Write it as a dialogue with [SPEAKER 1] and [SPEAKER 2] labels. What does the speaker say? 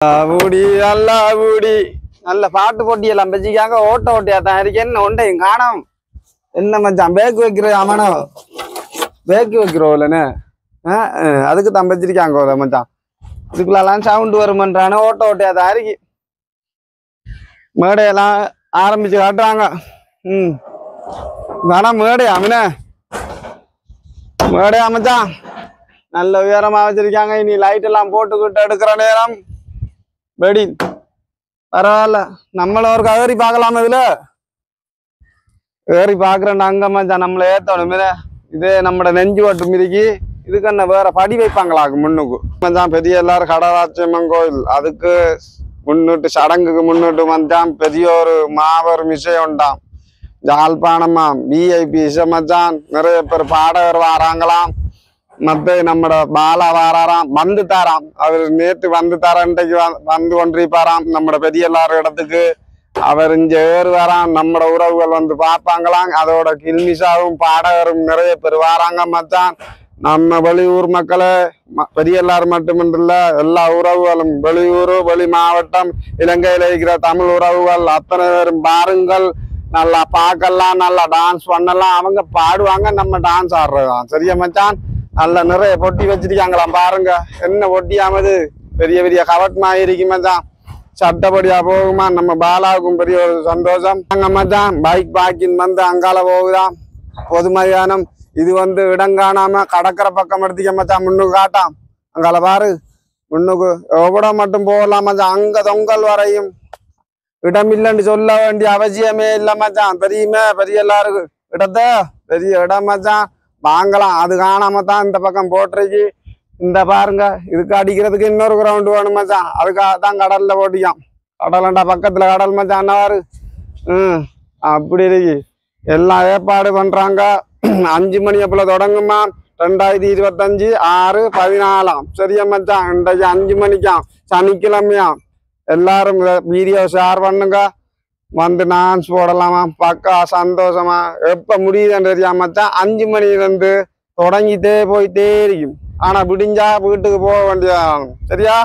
[SPEAKER 1] ஊடி நல்லா ஊடி நல்ல பாட்டு போட்டியெல்லாம் வச்சுக்காங்க ஓட்ட ஓட்டியா தான் இருக்கு என்ன ஒன்றையும் காணும் என்ன மச்சான் பேக்கு வைக்கிற அமனோ பேக்கு வைக்கிறோம் இல்லைன்னு அதுக்கு தான் வச்சிருக்காங்க மச்சான் இதுக்குள்ளெல்லாம் சவுண்டு வருமன்றானே ஓட்ட ஓட்டியா தான் இருக்கு மேடையெல்லாம் ஆரம்பிச்சு காட்டுறாங்க வேணா மேடையா அமனே மேடையா மச்சான் நல்ல உயரமா வச்சிருக்காங்க இனி லைட் எல்லாம் போட்டுக்கிட்டு எடுக்கிற நேரம் வெடி பரவாயில்ல நம்மள ஒரு ஏறி பார்க்கலாம் இதுல ஏறி பாக்குறேன் அங்க மச்சான் நம்மள ஏத்தணும் இதே நம்மட நெஞ்சு வட்டு மிதிக்கி இதுக்கு என்ன வேற படி வைப்பாங்களாக்கு முன்னுக்கு மச்சான் பெரிய எல்லாரும் கடராட்சியம்மன் கோயில் அதுக்கு முன்னிட்டு சடங்குக்கு முன்னிட்டு மச்சான் பெரிய ஒரு மாபெரும் விஷயம் உண்டாம் ஜாழ்ப்பாணமா விஐபி மச்சான் நிறைய பேர் பாடகர் வாராங்களாம் மத்த நம்மட பாலா வாராராம் வந்து தாராம் அவர் நேற்று வந்து தாரா இன்றைக்கு வந்து கொண்டிருப்பாராம் நம்மட பெரிய எல்லாரும் இடத்துக்கு அவர் இங்க ஏறுவாராம் நம்மட உறவுகள் வந்து பார்ப்பாங்களாம் அதோட கில்மிஷாவும் பாடகரும் நிறைய பேர் வாராங்க மச்சான் நம்ம வெளியூர் மக்களை பெரிய எல்லாரும் மட்டுமில்ல எல்லா உறவுகளும் வெளியூர் வெளி மாவட்டம் இலங்கையில இருக்கிற தமிழ் உறவுகள் அத்தனை பேரும் பாருங்கள் நல்லா பார்க்கலாம் நல்லா டான்ஸ் பண்ணலாம் அவங்க பாடுவாங்க நம்ம டான்ஸ் ஆடுறதுதான் சரியா மச்சான் நல்ல நிறைய பொட்டி வச்சிருக்காங்களாம் பாருங்க என்ன பொட்டியாமது பெரிய பெரிய கவட்மா இருக்கு மச்சான் சட்டப்படியா போகுமா நம்ம பாலாவுக்கும் பெரிய ஒரு சந்தோஷம் அங்க மச்சான் பைக் பார்க்கிங் வந்து அங்கால போகுதாம் பொது மைதானம் இது வந்து இடம் காணாம கடற்கரை பக்கம் எடுத்துக்க மச்சான் முன்னுக்கு காட்டாம் அங்கால பாரு முன்னுக்கு எவ்வளோ மட்டும் போகலாம் மச்சான் அங்க தொங்கல் வரையும் இடம் இல்லைன்னு சொல்ல வேண்டிய அவசியமே இல்லை மச்சான் தெரியுமே பெரிய எல்லாருக்கும் இடத்த பெரிய இடம் மச்சான் வாங்கலாம் அது காணாம தான் இந்த பக்கம் போட்டுருக்கு இந்த பாருங்க இதுக்கு அடிக்கிறதுக்கு இன்னொரு கிரவுண்டு வேணும் மச்சான் அதுக்காக தான் கடல்ல போட்டிக்கான் கடலண்டா பக்கத்துல கடல் மச்சான் என்னவாரு அப்படி இருக்கு எல்லாம் ஏற்பாடு பண்றாங்க 5 மணி எப்பல தொடங்குமா 2025 6/14 சரியா மச்சான் இன்றைக்கு 5 மணிக்காம் சனிக்கிழமையாம் எல்லாரும் வீடியோ ஷேர் பண்ணுங்க வந்து டான்ஸ் போடலாமா பக்கா சந்தோஷமா எப்ப முடியுதுன்னு தெரியா மச்சான் 5 மணிலிருந்து தொடங்கிட்டே போயிட்டே இருக்கும் ஆனா விடிஞ்சா வீட்டுக்கு போக வேண்டியதான் சரியா